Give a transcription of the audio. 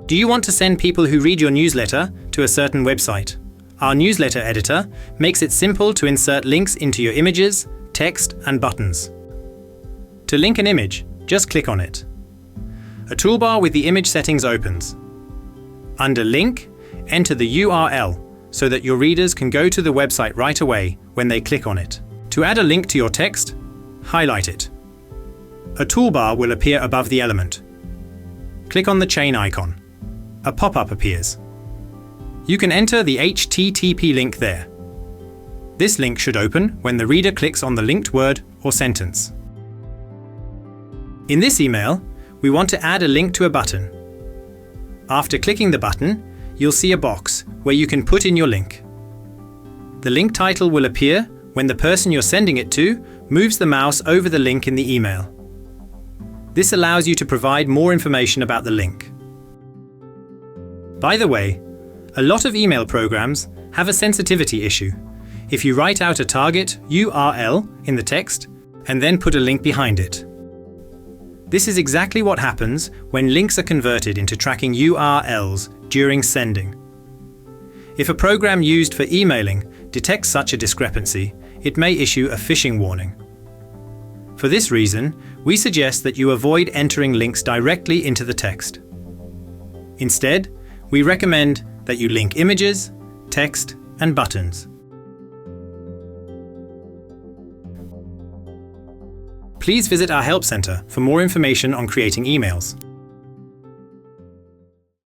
Do you want to send people who read your newsletter to a certain website? Our newsletter editor makes it simple to insert links into your images, text, and buttons. To link an image, just click on it. A toolbar with the image settings opens. Under Link, enter the URL so that your readers can go to the website right away when they click on it. To add a link to your text, highlight it. A toolbar will appear above the element. Click on the chain icon. A pop-up appears. You can enter the HTTP link there. This link should open when the reader clicks on the linked word or sentence. In this email, we want to add a link to a button. After clicking the button, you'll see a box where you can put in your link. The link title will appear when the person you're sending it to moves the mouse over the link in the email. This allows you to provide more information about the link. By the way, a lot of email programs have a sensitivity issue if you write out a target URL in the text and then put a link behind it. This is exactly what happens when links are converted into tracking URLs during sending. If a program used for emailing detects such a discrepancy, it may issue a phishing warning. For this reason, we suggest that you avoid entering links directly into the text. Instead, we recommend that you link images, text, and buttons. Please visit our Help Center for more information on creating emails.